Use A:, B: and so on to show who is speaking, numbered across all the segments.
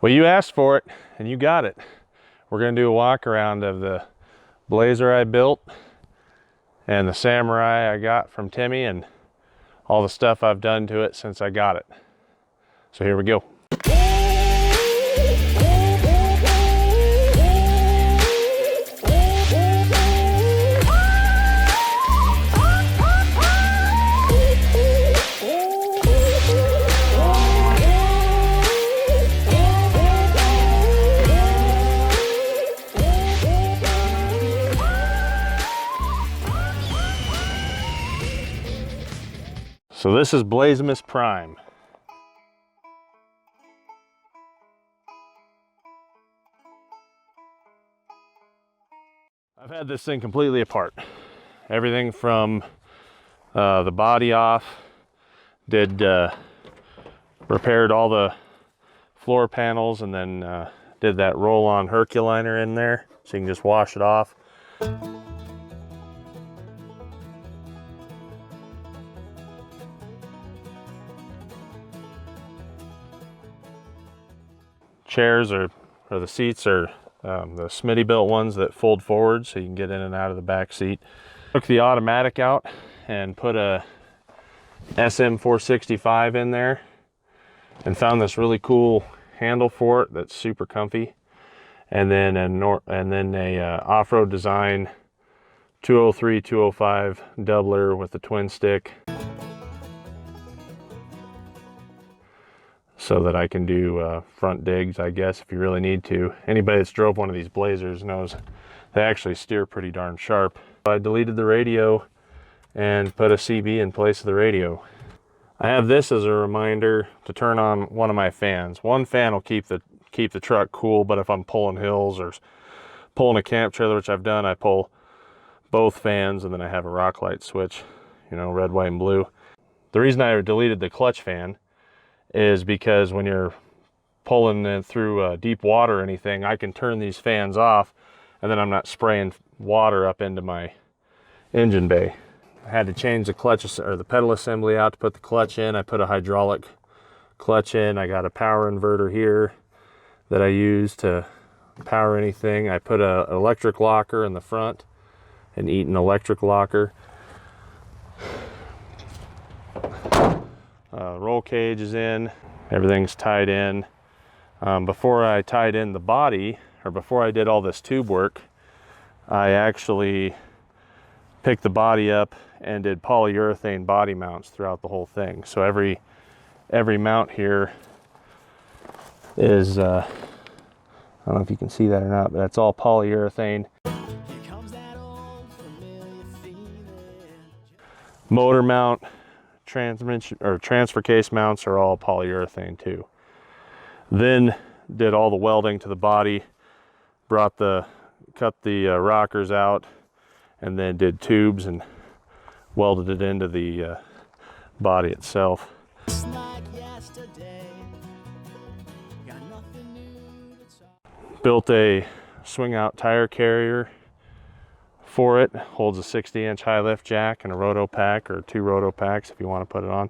A: Well, you asked for it and you got it. We're gonna do a walk around of the Blazer I built and the Samurai I got from Timmy and all the stuff I've done to it since I got it. So here we go. So this is Blazimus Prime. I've had this thing completely apart. Everything from the body off, repaired all the floor panels, and then did that roll-on Herculiner in there so you can just wash it off. Chairs or the seats are the Smitty built ones that fold forward so you can get in and out of the back seat. Took the automatic out and put a SM465 in there and found this really cool handle for it that's super comfy, and then a off-road design 203-205 doubler with the twin stick, so that I can do front digs, I guess, if you really need to. Anybody that's drove one of these Blazers knows they actually steer pretty darn sharp. I deleted the radio and put a CB in place of the radio. I have this as a reminder to turn on one of my fans. One fan will keep the truck cool, but if I'm pulling hills or pulling a camp trailer, which I've done, I pull both fans, and then I have a rock light switch, you know, red, white, and blue. The reason I deleted the clutch fan is because when you're pulling it through deep water or anything, I can turn these fans off and then I'm not spraying water up into my engine bay. I had to change the clutch or the pedal assembly out to put the clutch in. I put a hydraulic clutch in. I got a power inverter here that I use to power anything. I put an electric locker in the front, an Eaton electric locker. Roll cage is in, everything's tied in. Before I tied in the body, or before I did all this tube work, I actually picked the body up and did polyurethane body mounts throughout the whole thing. So every mount here is, I don't know if you can see that or not, but that's all polyurethane. Motor mount, transmission or transfer case mounts are all polyurethane too. Then did all the welding to the body, cut the rockers out, and then did tubes and welded it into the body itself. Built a swing out tire carrier for it. Holds a 60-inch high lift jack and a roto pack, or 2 roto packs if you want to put it on.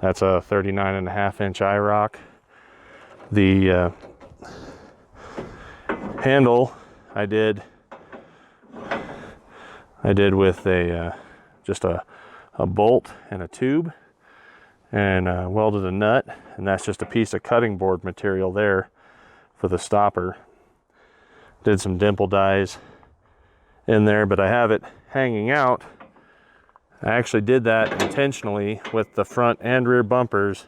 A: That's a 39.5-inch IROC. The handle I did with just a bolt and a tube, and welded a nut, and that's just a piece of cutting board material there for the stopper. Did some dimple dies in there, but I have it hanging out. I actually did that intentionally with the front and rear bumpers.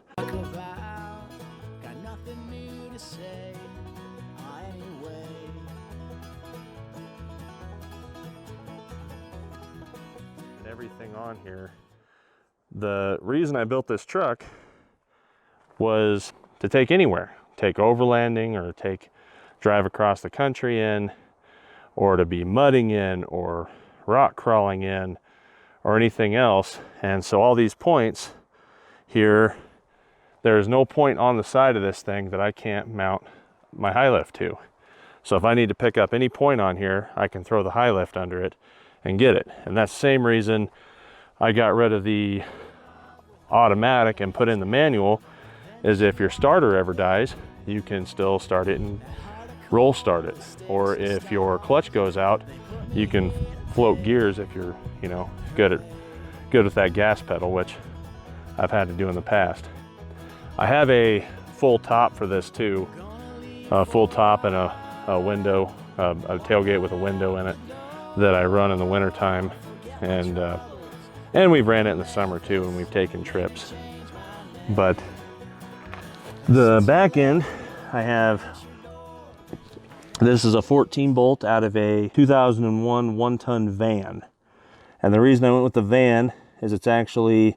A: Everything on here. The reason I built this truck was to take anywhere, take overlanding, or drive across the country in, or to be mudding in, or rock crawling in, or anything else. And so all these points here, there's no point on the side of this thing that I can't mount my high lift to. So if I need to pick up any point on here, I can throw the high lift under it and get it. And that's the same reason I got rid of the automatic and put in the manual, is if your starter ever dies, you can still start it and roll start it. Or if your clutch goes out, you can float gears if you're, you know, good with that gas pedal, which I've had to do in the past. I have a full top for this too, a full top and a window, a tailgate with a window in it that I run in the winter time, and we've ran it in the summer too, and we've taken trips. But the back end, I have, this is a 14 bolt out of a 2001 one-ton van. And the reason I went with the van is it's actually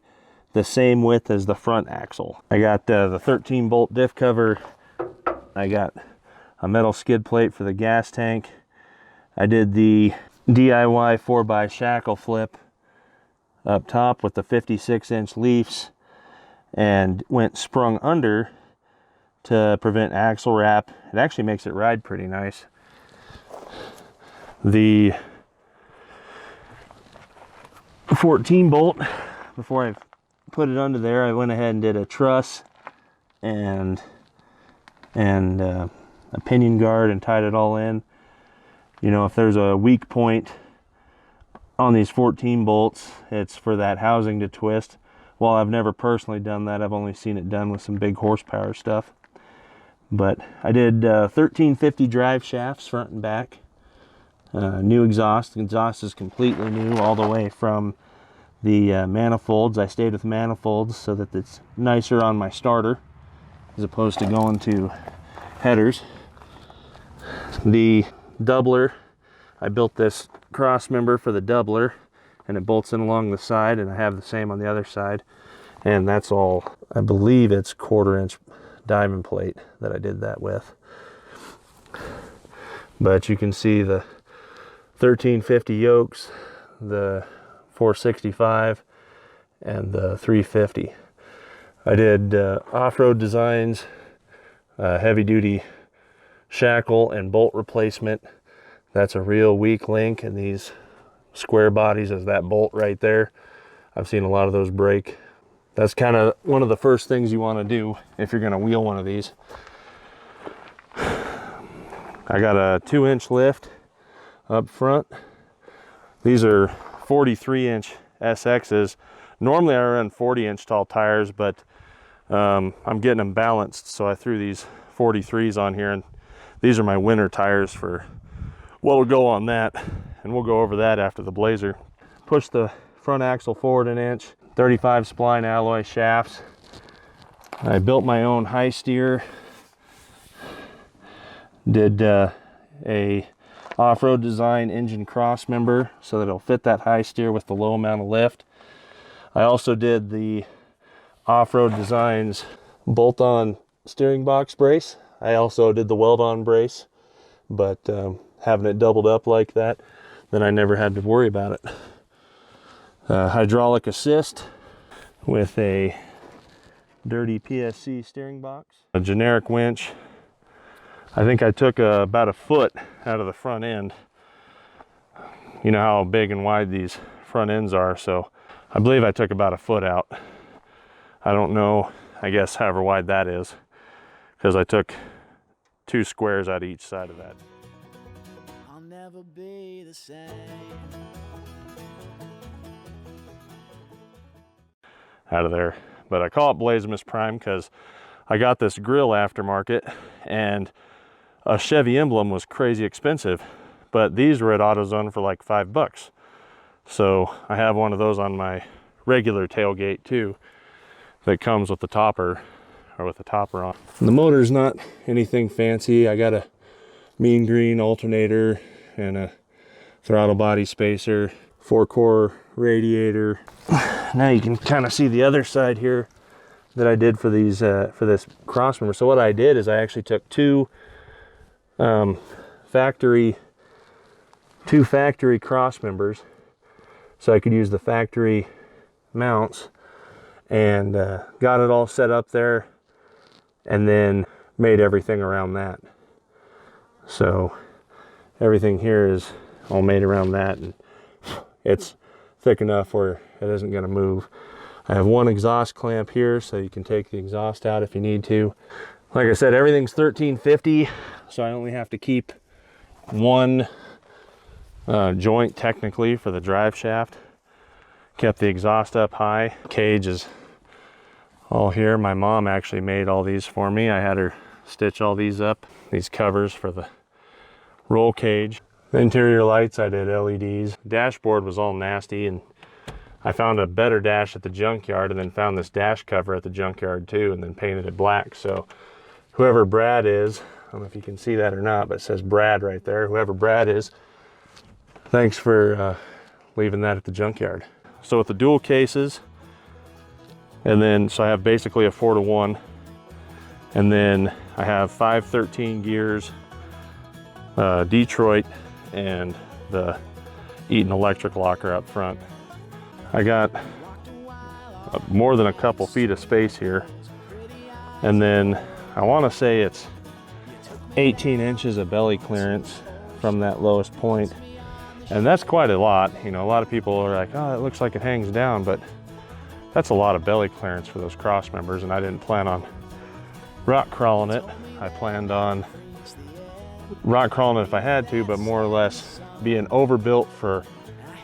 A: the same width as the front axle. I got the 13 bolt diff cover. I got a metal skid plate for the gas tank. I did the DIY 4x shackle flip up top with the 56-inch leafs and went sprung under to prevent axle wrap. It actually makes it ride pretty nice. The 14 bolt, before I put it under there, I went ahead and did a truss and a pinion guard and tied it all in. You know, if there's a weak point on these 14 bolts, it's for that housing to twist. While I've never personally done that, I've only seen it done with some big horsepower stuff. But I did 1350 drive shafts front and back. New exhaust. The exhaust is completely new all the way from the manifolds. I stayed with manifolds so that it's nicer on my starter as opposed to going to headers. The doubler, I built this cross member for the doubler, and it bolts in along the side, and I have the same on the other side. And that's all, I believe it's 1/4 inch diamond plate that I did that with. But you can see the 1350 yokes, the 465, and the 350. I did off-road designs, heavy duty shackle and bolt replacement. That's a real weak link in these square bodies, is that bolt right there. I've seen a lot of those break. That's kind of one of the first things you want to do if you're going to wheel one of these. I got a 2-inch lift up front. These are 43-inch SXs. Normally I run 40-inch tall tires, but I'm getting them balanced, so I threw these 43s on here, and these are my winter tires for what will go on that, and we'll go over that after the Blazer. Push the front axle forward 1 inch, 35 spline alloy shafts. I built my own high steer. Did a off-road design engine cross member so that it'll fit that high steer with the low amount of lift. I also did the off-road designs bolt-on steering box brace. I also did the weld-on brace, but having it doubled up like that, then I never had to worry about it. Hydraulic assist with a dirty PSC steering box. A generic winch. I think I took about 1 foot out of the front end. You know how big and wide these front ends are, so I believe I took about 1 foot out. I don't know, I guess however wide that is, because I took 2 squares out of each side of that. I'll never be the same. Out of there. But I call it Blazimus Prime because I got this grill aftermarket, and a Chevy emblem was crazy expensive, but these were at AutoZone for like $5. So I have one of those on my regular tailgate too that comes with the topper, or with the topper on. And the motor's not anything fancy. I got a mean green alternator and a throttle body spacer, 4-core radiator. Now you can kind of see the other side here that I did for these for this cross member. So what I did is I actually took two factory cross members, so I could use the factory mounts, and got it all set up there, and then made everything around that. So everything here is all made around that, and it's thick enough where it isn't going to move. I have one exhaust clamp here, so you can take the exhaust out if you need to. Like I said, everything's 1350, so I only have to keep one joint technically for the drive shaft. Kept the exhaust up high. Cage is all here. My mom actually made all these for me. I had her stitch all these up. These covers for the roll cage. The interior lights, I did LEDs. Dashboard was all nasty, and I found a better dash at the junkyard, and then found this dash cover at the junkyard too, and then painted it black. So whoever Brad is, I don't know if you can see that or not, but it says Brad right there. Whoever Brad is, thanks for leaving that at the junkyard. So with the dual cases, and then so I have basically a 4-to-1, and then I have 513 gears, Detroit, and the Eaton electric locker up front. I got more than a couple feet of space here, and then I want to say it's 18 inches of belly clearance from that lowest point, and that's quite a lot. You know, a lot of people are like, oh, it looks like it hangs down, but that's a lot of belly clearance for those cross members, and I didn't plan on rock crawling it. I planned on rock crawling it if I had to, but more or less being overbuilt for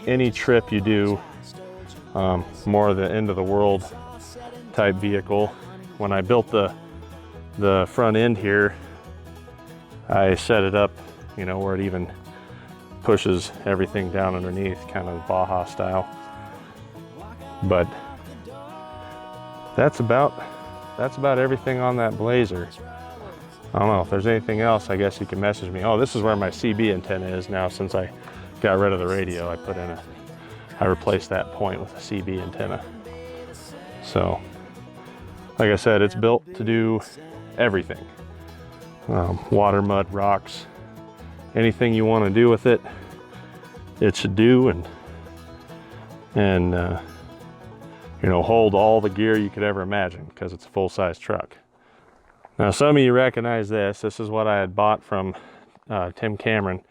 A: any trip you do, more of the end of the world type vehicle. When I built the front end here, I set it up, you know, where it even pushes everything down underneath, kind of Baja style. But that's about everything on that Blazer. I don't know if there's anything else. I guess you can message me. Oh, this is where my CB antenna is now. Since I got rid of the radio, I replaced that point with a CB antenna. So like I said, it's built to do everything. Water, mud, rocks, anything you want to do with it, it should do, and you know, hold all the gear you could ever imagine, because it's a full-size truck. Now, some of you recognize this. This is what I had bought from Tim Cameron.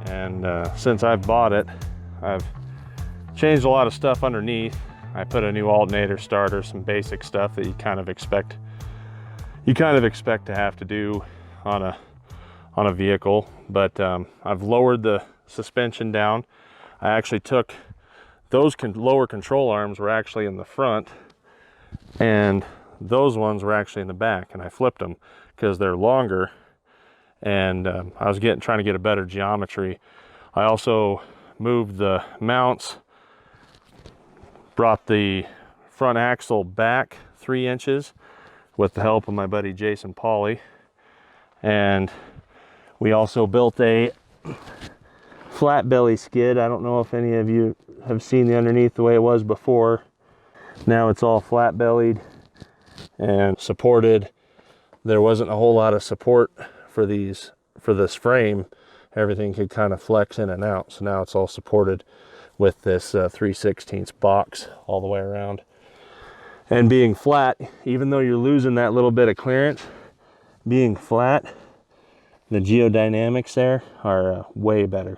A: And since I've bought it, I've changed a lot of stuff underneath. I put a new alternator starter, some basic stuff that you kind of expect to have to do on a vehicle. But I've lowered the suspension down. I actually took those lower control arms were actually in the front, and those ones were actually in the back, and I flipped them because they're longer, and I was trying to get a better geometry. I also moved the mounts, brought the front axle back 3 inches with the help of my buddy Jason Pauly, and we also built a flat belly skid. I don't know if any of you have seen the underneath the way it was before. Now it's all flat bellied and supported. There wasn't a whole lot of support for this frame. Everything could kind of flex in and out. So now it's all supported with this 3/16 box all the way around. And being flat, even though you're losing that little bit of clearance, being flat, the geodynamics there are way better.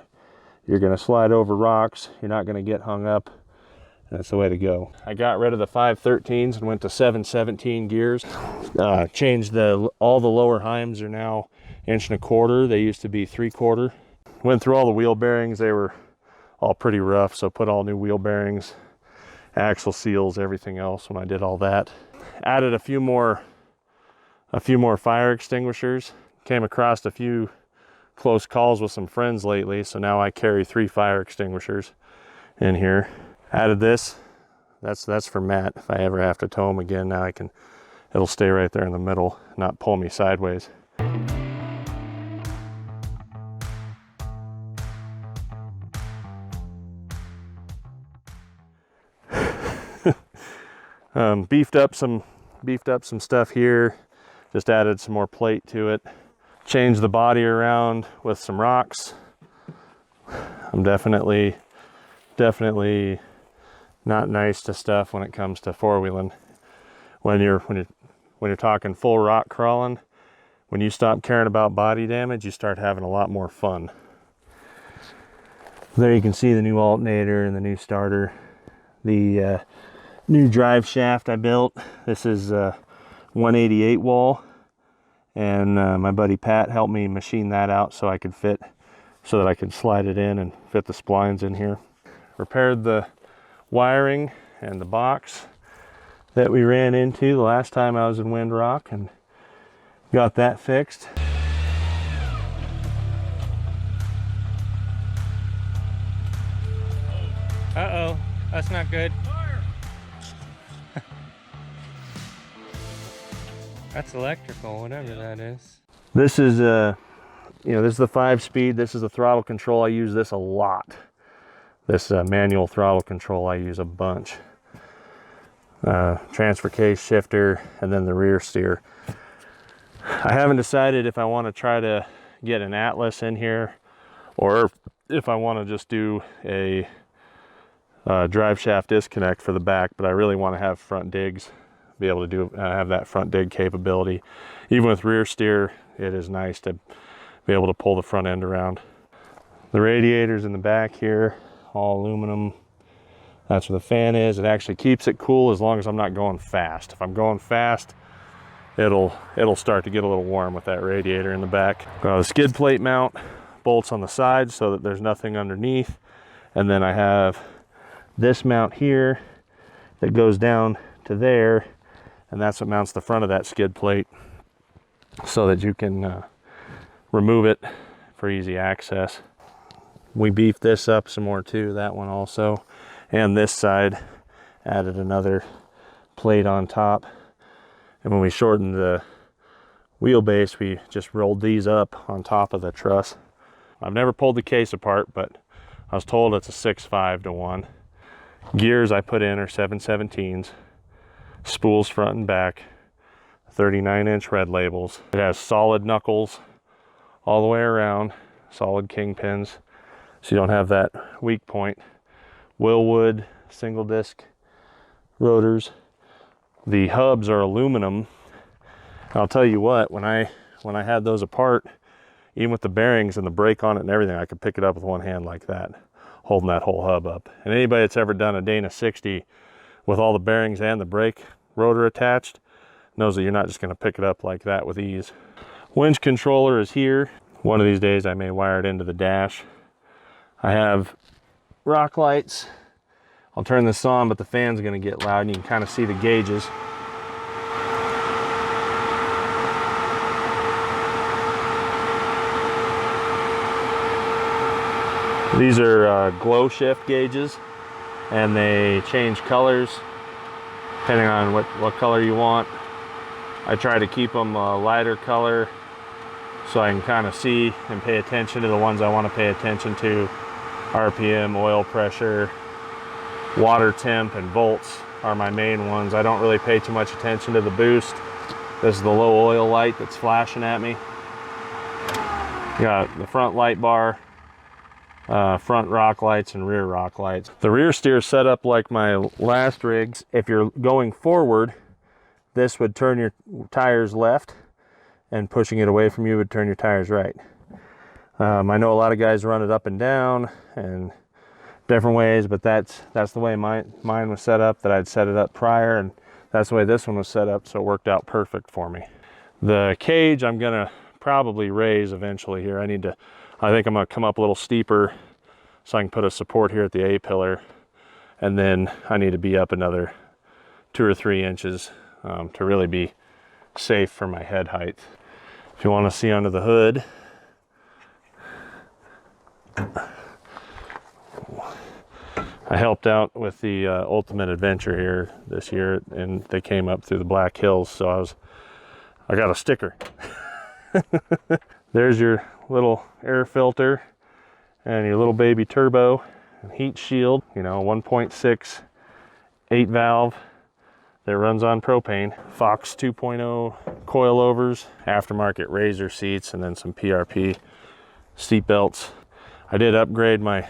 A: You're going to slide over rocks. You're not going to get hung up. That's the way to go. I got rid of the 513s and went to 717 gears. Changed all the lower heims are now 1.25 inches. They used to be 3/4. Went through all the wheel bearings. They were all pretty rough, so put all new wheel bearings, axle seals, everything else when I did all that. Added a few more fire extinguishers. Came across a few close calls with some friends lately, so now I carry 3 fire extinguishers in here. Added this. That's for Matt. If I ever have to tow him again, now it'll stay right there in the middle, not pull me sideways. Beefed up some stuff here. Just added some more plate to it. Changed the body around with some rocks. I'm definitely not nice to stuff when it comes to four-wheeling. When you're talking full rock crawling, when you stop caring about body damage, you start having a lot more fun. There you can see the new alternator and the new starter. The new drive shaft I built. This is 188 wall, and my buddy Pat helped me machine that out so I could fit, so that I could slide it in and fit the splines in here. Repaired the wiring and the box that we ran into the last time I was in Windrock, and got that fixed.
B: Uh-oh, that's not good. That's electrical, whatever that is.
A: This is this is the 5-speed. This is the throttle control. I use this a lot. This manual throttle control I use a bunch. Transfer case, shifter, and then the rear steer. I haven't decided if I want to try to get an Atlas in here, or if I want to just do a drive shaft disconnect for the back, but I really want to have front digs, be able to do have that front dig capability. Even with rear steer, it is nice to be able to pull the front end around. The radiators in the back here, all aluminum. That's where the fan is. It actually keeps it cool as long as I'm not going fast. If I'm going fast, it'll start to get a little warm with that radiator in the back. The skid plate mount bolts on the side so that there's nothing underneath, and then I have this mount here that goes down to there, and that's what mounts the front of that skid plate so that you can remove it for easy access. We beefed this up some more too, that one also, and this side added another plate on top. And when we shortened the wheelbase, we just rolled these up on top of the truss. I've never pulled the case apart, but I was told it's a 6.5 to 1. Gears I put in are 7/17s. Spools front and back. 39-inch red labels. It has solid knuckles all the way around. Solid kingpins, so you don't have that weak point. Willwood single disc rotors. The hubs are aluminum. I'll tell you what, when I had those apart, even with the bearings and the brake on it and everything, I could pick it up with one hand like that, holding that whole hub up. And anybody that's ever done a Dana 60 with all the bearings and the brake rotor attached knows that you're not just going to pick it up like that with ease. Winch controller is here. One of these days I may wire it into the dash. I have rock lights. I'll turn this on, but the fan's going to get loud and you can kind of see the gauges. These are glow shift gauges, and they change colors depending on what color you want. I try to keep them a lighter color so I can kind of see and pay attention to the ones I want to pay attention to. RPM, oil pressure, water temp, and volts are my main ones. I don't really pay too much attention to the boost. This is the low oil light that's flashing at me. Got the front light bar, front rock lights and rear rock lights. The rear steer is set up like my last rigs. If you're going forward, this would turn your tires left, and pushing it away from you would turn your tires right. I know a lot of guys run it up and down and different ways, but that's the way mine was set up, that I'd set it up prior, and that's the way this one was set up, so it worked out perfect for me. The cage I'm gonna probably raise eventually here. I think I'm gonna come up a little steeper so I can put a support here at the A-pillar, and then I need to be up another 2 or 3 inches to really be safe for my head height. If you want to see under the hood, I helped out with the Ultimate Adventure here this year, and they came up through the Black Hills, so I got a sticker. There's your little air filter and your little baby turbo and heat shield, 1.6 8 valve that runs on propane. Fox 2.0 coilovers, aftermarket Razor seats, and then some PRP seat belts. I did upgrade my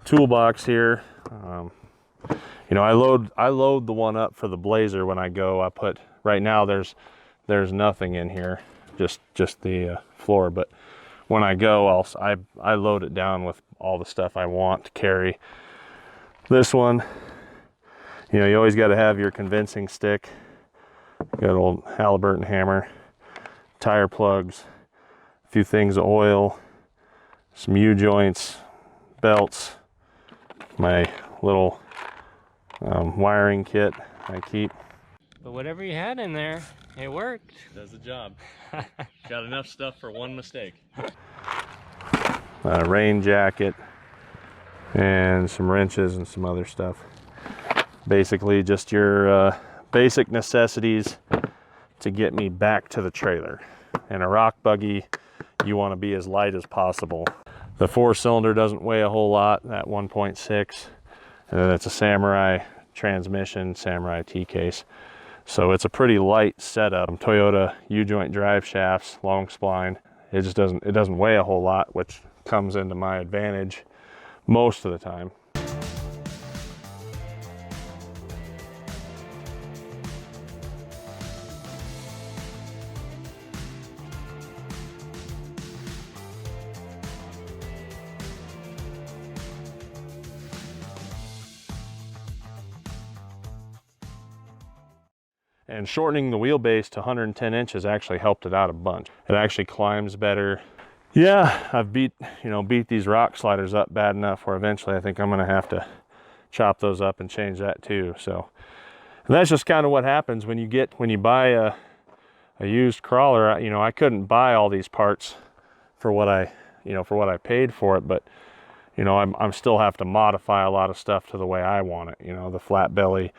A: toolbox here. I load the one up for the Blazer when I go. Right now there's nothing in here, just the floor. But when I go, I load it down with all the stuff I want to carry. This one, you know, you always got to have your convincing stick. Got old Halliburton hammer, tire plugs, a few things of oil, some U-joints, belts, my little wiring kit I keep.
B: But whatever you had in there, it worked.
A: Does the job. Got enough stuff for one mistake. Rain jacket and some wrenches and some other stuff. Basically just your basic necessities to get me back to the trailer. In a rock buggy, you want to be as light as possible. The 4-cylinder doesn't weigh a whole lot, that 1.6, and then it's a Samurai transmission, Samurai T-case. So it's a pretty light setup. Toyota U-joint drive shafts, long spline. It just doesn't weigh a whole lot, which comes into my advantage most of the time. And shortening the wheelbase to 110 inches actually helped it out a bunch. It actually climbs better. Yeah, I've beat these rock sliders up bad enough where eventually I think I'm gonna have to chop those up and change that too. So, and that's just kind of what happens when you buy a used crawler. You know, I couldn't buy all these parts for what I paid for it, but you know, I'm still have to modify a lot of stuff to the way I want it. You know, the flat belly,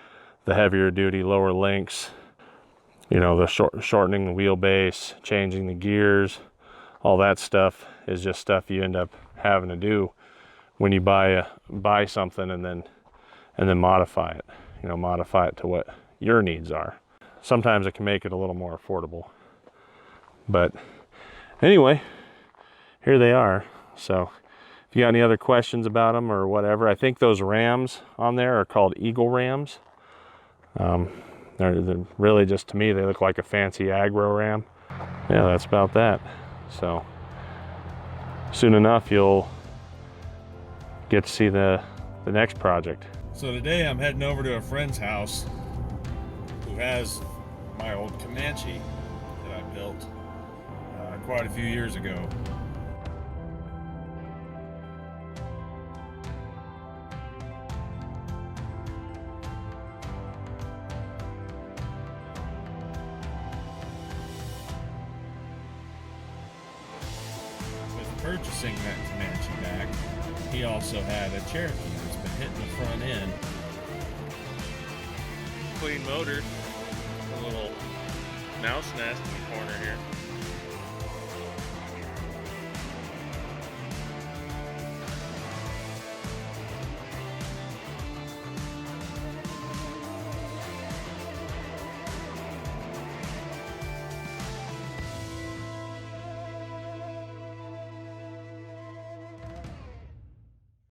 A: the heavier duty lower links, you know, the shortening the wheelbase, changing the gears, all that stuff is just stuff you end up having to do when you buy something and then modify it. You know, modify it to what your needs are. Sometimes it can make it a little more affordable. But anyway, here they are. So if you got any other questions about them or whatever, I think those rams on there are called Eagle rams. They're really just, to me, they look like a fancy aggro ram. Yeah, that's about that. So soon enough you'll get to see the next project. So today I'm heading over to a friend's house who has my old Comanche that I built quite a few years ago. Purchasing that Comanche back, he also had a Cherokee that's been hitting the front end. Clean motor, a little mouse nest in the corner here.